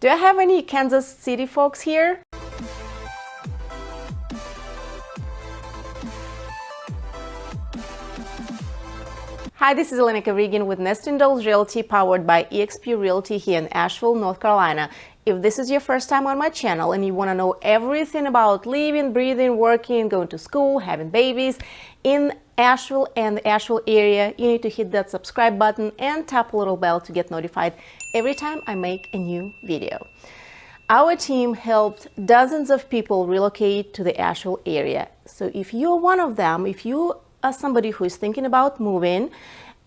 Do I have any Kansas City folks here? Hi, this is ℊ𝕍𝕉 with ℍ𝕠𝕟𝕟𝕖𔔑 Realty, powered by eXp Realty here in Asheville, North Carolina. If this is your first time on my channel and you want to know everything about living, breathing, working, going to school, having babies in Asheville and the Asheville area, you need to hit that subscribe button and tap the little bell to get notified every time I make a new video. Our team helped dozens of people relocate to the Asheville area. So if you're one of them, if you are somebody who is thinking about moving,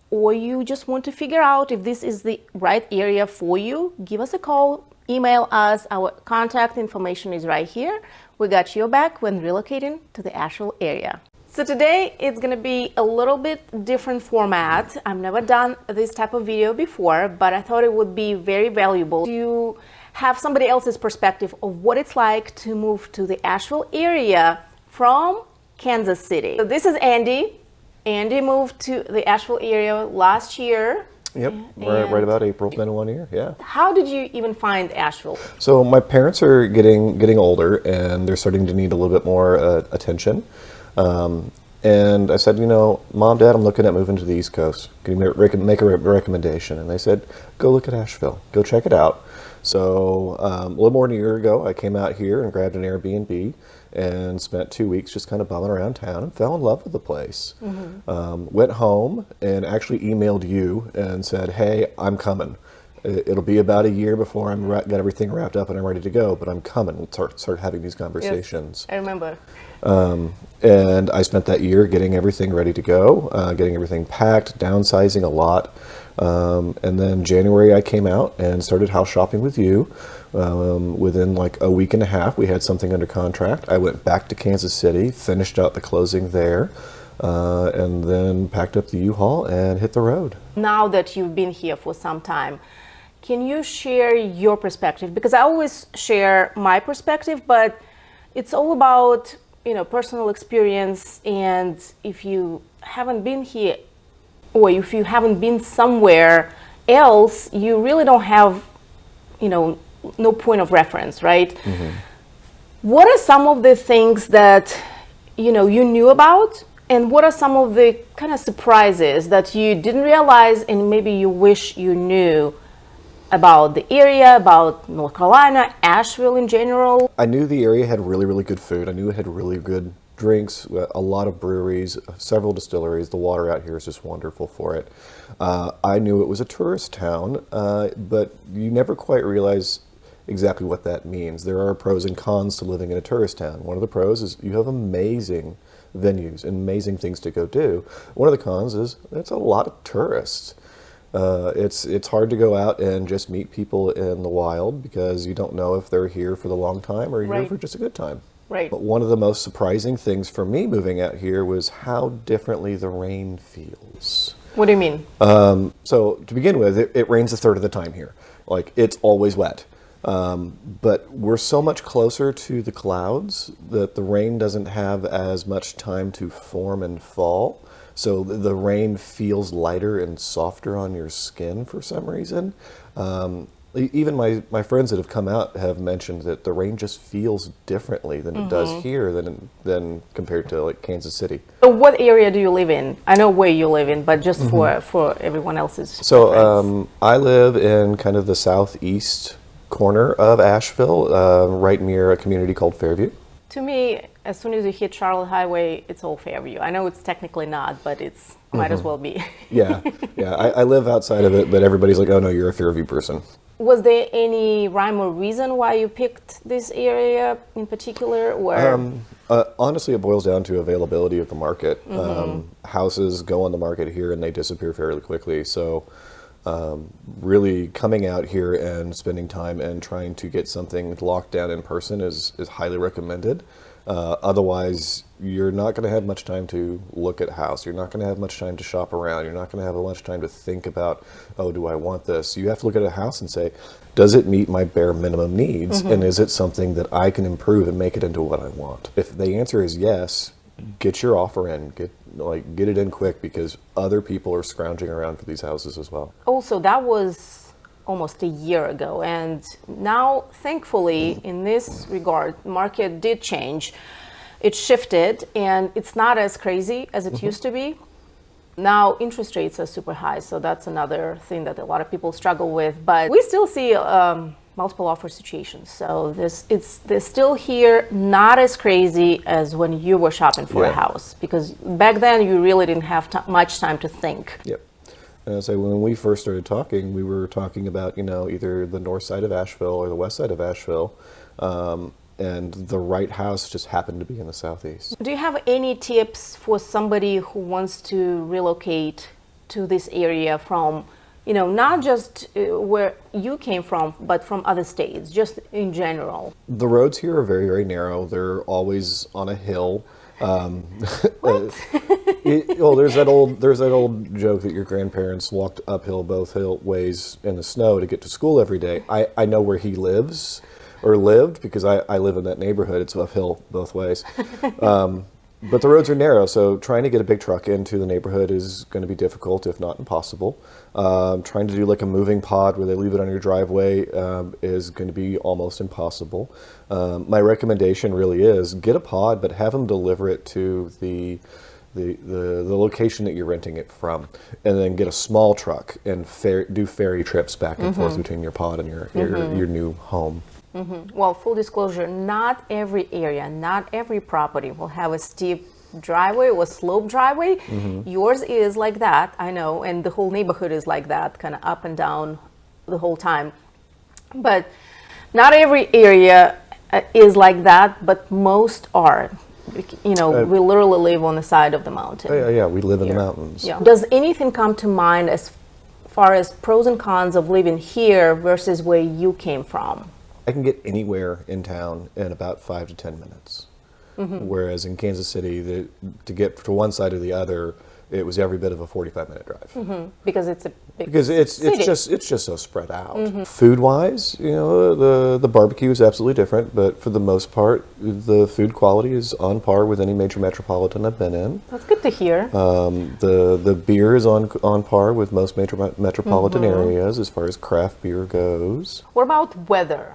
or you just want to figure out if this is the right area for you, give us a call, email us. Our contact information is right here. We got your back when relocating to the Asheville area. So today it's going to be a little bit different format. I've never done this type of video before, but I thought it would be very valuable to have somebody else's perspective of what it's like to move to the Asheville area from Kansas City. So this is Andy. Andy moved to the Asheville area last year. Yep, right about April. It's been 1 year, yeah. How did you even find Asheville? So my parents are getting older, and they're starting to need a little bit more attention. And I said, you know, Mom, Dad, I'm looking at moving to the East Coast. Can you make a recommendation? And they said, go look at Asheville. Go check it out. So a little more than a year ago, I came out here and grabbed an Airbnb and spent 2 weeks just kind of bumming around town and fell in love with the place. Went home and actually emailed you and said, hey, I'm coming. It'll be about a year before I'm got everything wrapped up and I'm ready to go, but I'm coming. Let's start having these conversations. Yes, I remember. And I spent that year getting everything ready to go, getting everything packed, downsizing a lot. And then January I came out and started house shopping with you. Within like a week and a half, we had something under contract. I went back to Kansas City, finished out the closing there, and then packed up the U-Haul and hit the road. Now that you've been here for some time, can you share your perspective? Because I always share my perspective, but it's all about, you know, personal experience. And if you haven't been here, or if you haven't been somewhere else, you really don't have, you know, no point of reference, right? What are some of the things that, you know, you knew about? And what are some of the kind of surprises that you didn't realize and maybe you wish you knew about the area, about North Carolina, Asheville in general? I knew the area had really, really good food. I knew it had really good drinks, a lot of breweries, several distilleries. The water out here is just wonderful for it. I knew it was a tourist town, but you never quite realize exactly what that means. There are pros and cons to living in a tourist town. One of the pros is you have amazing venues and amazing things to go do. One of the cons is it's a lot of tourists. It's hard to go out and just meet people in the wild because you don't know if they're here for the long time or here for just a good time. Right. But one of the most surprising things for me moving out here was how differently the rain feels. What do you mean? So to begin with, it rains a third of the time here. Like, it's always wet. But we're so much closer to the clouds that the rain doesn't have as much time to form and fall. So the rain feels lighter and softer on your skin for some reason. Even my friends that have come out have mentioned that the rain just feels differently than it does here than compared to like Kansas City. So what area do you live in? I know where you live in, but just for everyone else's So I live in kind of the southeast corner of Asheville, right near a community called Fairview. To me, as soon as you hit Charlotte Highway, it's all Fairview. I know it's technically not, but it's might as well be. Yeah. I live outside of it, but everybody's like, oh no, you're a Fairview person. Was there any rhyme or reason why you picked this area in particular? Or? Honestly, it boils down to availability of the market. Houses go on the market here and they disappear fairly quickly. So really coming out here and spending time and trying to get something locked down in person is highly recommended. Otherwise, you're not going to have much time to look at a house. You're not going to have much time to shop around. You're not going to have much time to think about, oh, do I want this? You have to look at a house and say, does it meet my bare minimum needs? And is it something that I can improve and make it into what I want? If the answer is yes, get your offer in. Get it in quick because other people are scrounging around for these houses as well. Also, that was almost a year ago. And now, thankfully, in this regard, the market did change. It shifted, and it's not as crazy as it used to be. Now, interest rates are super high, so that's another thing that a lot of people struggle with. But we still see multiple offer situations. So they're still here, not as crazy as when you were shopping for a house, because back then you really didn't have much time to think. Yep. And so when we first started talking, we were talking about, either the north side of Asheville or the west side of Asheville. And the right house just happened to be in the southeast. Do you have any tips for somebody who wants to relocate to this area from, not just where you came from, but from other states, just in general? The roads here are very, very narrow. They're always on a hill. What? There's that old joke that your grandparents walked uphill both ways in the snow to get to school every day. I know where he lives. Or lived, because I live in that neighborhood. It's uphill both ways. But the roads are narrow, so trying to get a big truck into the neighborhood is going to be difficult, if not impossible. Trying to do like a moving pod where they leave it on your driveway is going to be almost impossible. My recommendation really is get a pod, but have them deliver it to the location that you're renting it from, and then get a small truck and do ferry trips back and forth between your pod and your new home. Well, full disclosure, not every area, not every property will have a steep driveway or slope driveway. Yours is like that, I know, and the whole neighborhood is like that, kind of up and down the whole time. But not every area is like that, but most are. We literally live on the side of the mountain. Yeah, we live in the mountains. Yeah. Does anything come to mind as far as pros and cons of living here versus where you came from? I can get anywhere in town in about 5 to 10 minutes. Whereas in Kansas City, to get to one side or the other, it was every bit of a 45-minute drive. Because it's a big city. It's just so spread out. Food-wise, the barbecue is absolutely different, but for the most part, the food quality is on par with any major metropolitan I've been in. That's good to hear. The beer is on par with most major metropolitan areas as far as craft beer goes. What about weather?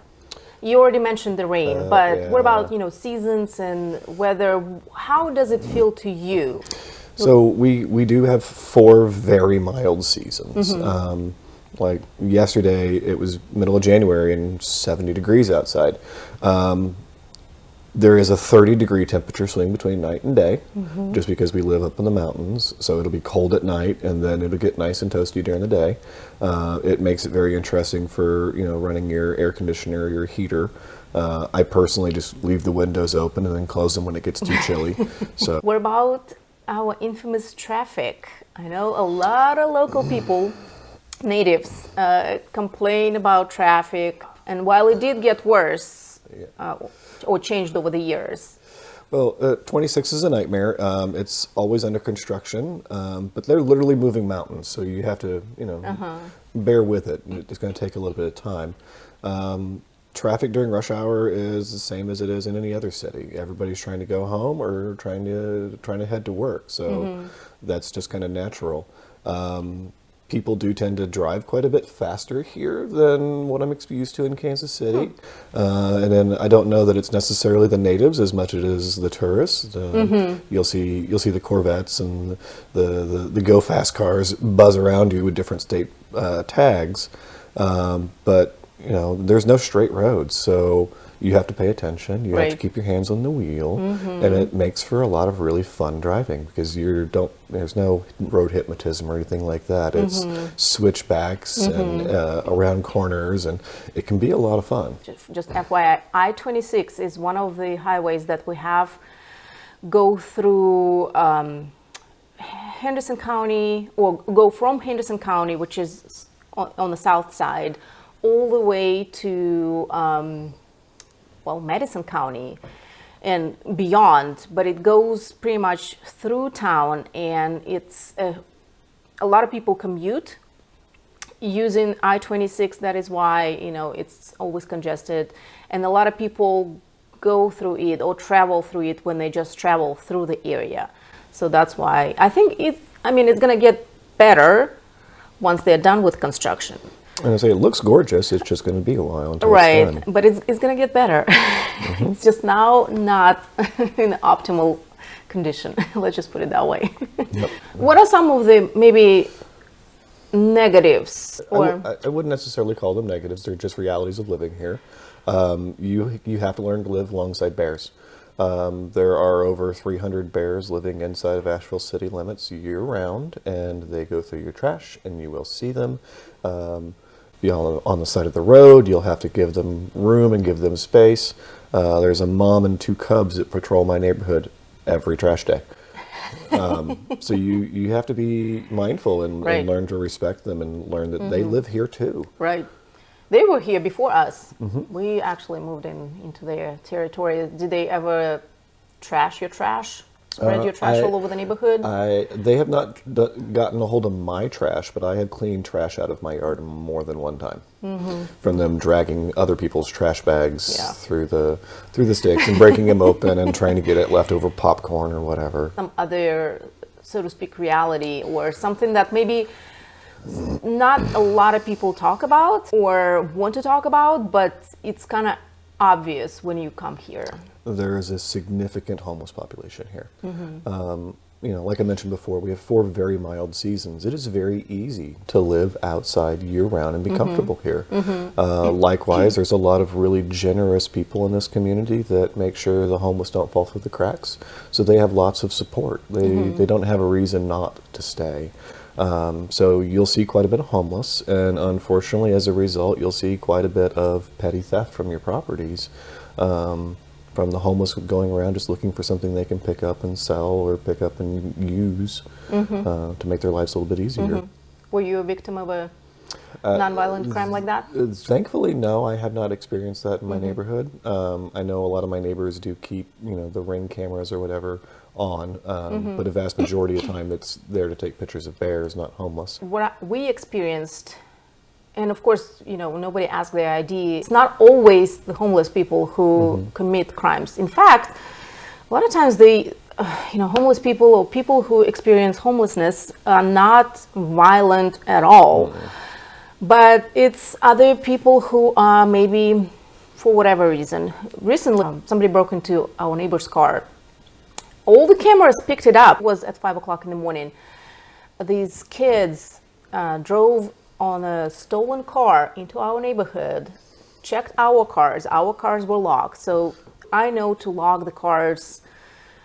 You already mentioned the rain, but what about seasons and weather? How does it feel to you? So we do have 4 very mild seasons. Like yesterday, it was middle of January and 70 degrees outside. There is a 30-degree temperature swing between night and day, just because we live up in the mountains. So it'll be cold at night, and then it'll get nice and toasty during the day. It makes it very interesting for running your air conditioner or your heater. I personally just leave the windows open and then close them when it gets too chilly. So what about our infamous traffic? I know a lot of local people, natives, complain about traffic, and while it did get worse, or changed over the years. Well, 26 is a nightmare. It's always under construction, but they're literally moving mountains, so you have to, bear with it. It's going to take a little bit of time. Traffic during rush hour is the same as it is in any other city. Everybody's trying to go home or trying to head to work, so that's just kind of natural. People do tend to drive quite a bit faster here than what I'm used to in Kansas City. And then I don't know that it's necessarily the natives as much as it is the tourists. You'll see the Corvettes and the go fast cars buzz around you with different state tags. But there's no straight roads, so you have to pay attention. You have to keep your hands on the wheel, and it makes for a lot of really fun driving because there's no road hypnotism or anything like that. It's switchbacks and around corners, and it can be a lot of fun. Just FYI, I-26 is one of the highways that we have go through Henderson County, or go from Henderson County, which is on the south side, all the way to Madison County and beyond, but it goes pretty much through town, and it's a lot of people commute using I-26. That is why it's always congested, and a lot of people go through it or travel through it when they just travel through the area. So that's why I think it's going to get better once they're done with construction. And I say it looks gorgeous. It's just going to be a while until Right, it's done. but it's going to get better. It's just now not in optimal condition. Let's just put it that way. Yep. What are some of the maybe negatives? Or I wouldn't necessarily call them negatives. They're just realities of living here. You have to learn to live alongside bears. There are over 300 bears living inside of Asheville city limits year-round, and they go through your trash, and you will see them. On the side of the road, you'll have to give them room and give them space. There's a mom and 2 cubs that patrol my neighborhood every trash day. So you have to be mindful and learn to respect them and learn that they live here too. Right. They were here before us. We actually moved into their territory. Did they ever trash your trash? Spread your trash all over the neighborhood? They have not gotten a hold of my trash, but I have cleaned trash out of my yard more than one time. From them dragging other people's trash bags through the sticks and breaking them open and trying to get it leftover popcorn or whatever. Some other, so to speak, reality or something that maybe not a lot of people talk about or want to talk about, but it's kind of obvious when you come here. There is a significant homeless population here. Like I mentioned before, we have 4 very mild seasons. It is very easy to live outside year-round and be comfortable here. Likewise, there's a lot of really generous people in this community that make sure the homeless don't fall through the cracks. So they have lots of support. They don't have a reason not to stay. So you'll see quite a bit of homeless, and unfortunately, as a result, you'll see quite a bit of petty theft from your properties. From the homeless going around just looking for something they can pick up and sell or pick up and use to make their lives a little bit easier. Were you a victim of a nonviolent crime like that? Thankfully, no, I have not experienced that in my neighborhood. I know a lot of my neighbors do keep, the Ring cameras or whatever on, but a vast majority of the time it's there to take pictures of bears, not homeless. What we experienced, and of course, nobody asks their ID. It's not always the homeless people who commit crimes. In fact, a lot of times homeless people or people who experience homelessness are not violent at all. But it's other people who are maybe, for whatever reason. Recently, somebody broke into our neighbor's car. All the cameras picked it up. It was at 5 o'clock in the morning. These kids drove on a stolen car into our neighborhood, checked our cars. Our cars were locked. So I know to lock the cars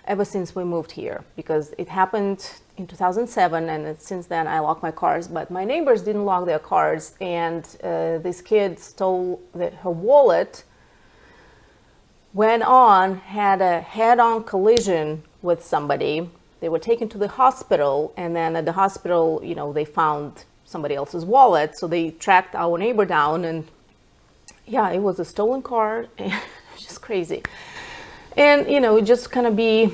ever since we moved here, because it happened in 2007, and since then I lock my cars. But my neighbors didn't lock their cars, and this kid stole her wallet, had a head-on collision with somebody. They were taken to the hospital, and then at the hospital, they found somebody else's wallet, so they tracked our neighbor down, and it was a stolen car. Just crazy. And just kind of be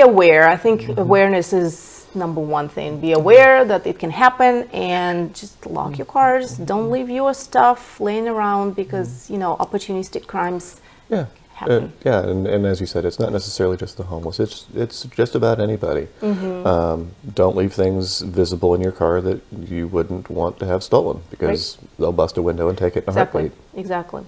aware. I think awareness is number one thing. Be aware that it can happen, and just lock your cars. Don't leave your stuff laying around, because opportunistic crimes happen. And as you said, it's not necessarily just the homeless. It's just about anybody. Don't leave things visible in your car that you wouldn't want to have stolen, because they'll bust a window and take it in a heartbeat. Exactly.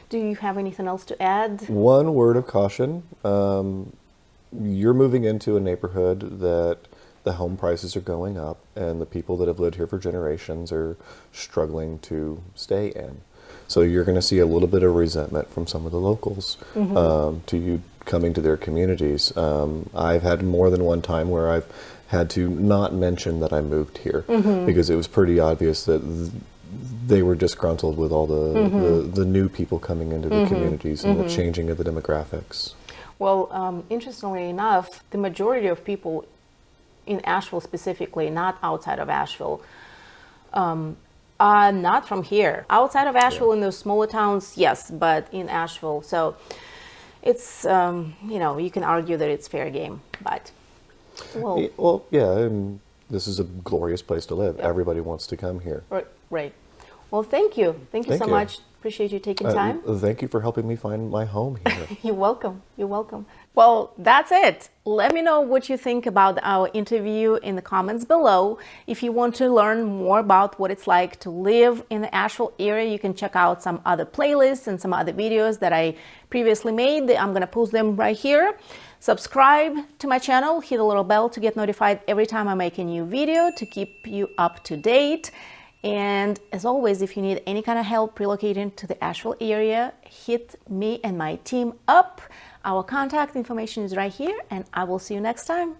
Do you have anything else to add? One word of caution. You're moving into a neighborhood that the home prices are going up, and the people that have lived here for generations are struggling to stay in. So you're going to see a little bit of resentment from some of the locals to you coming to their communities. I've had more than one time where I've had to not mention that I moved here, because it was pretty obvious that they were disgruntled with all the new people coming into the communities and the changing of the demographics. Well, interestingly enough, the majority of people in Asheville specifically, not outside of Asheville, are not from here. Outside of Asheville, in those smaller towns, yes, but in Asheville. So it's, you can argue that it's fair game, but and this is a glorious place to live. Everybody wants to come here. Right. Well, thank you. Thank you so much. Appreciate you taking time. Thank you for helping me find my home here. You're welcome. You're welcome. Well, that's it. Let me know what you think about our interview in the comments below. If you want to learn more about what it's like to live in the Asheville area, you can check out some other playlists and some other videos that I previously made. I'm going to post them right here. Subscribe to my channel, hit the little bell to get notified every time I make a new video to keep you up to date. And as always, if you need any kind of help relocating to the Asheville area, hit me and my team up. Our contact information is right here, and I will see you next time.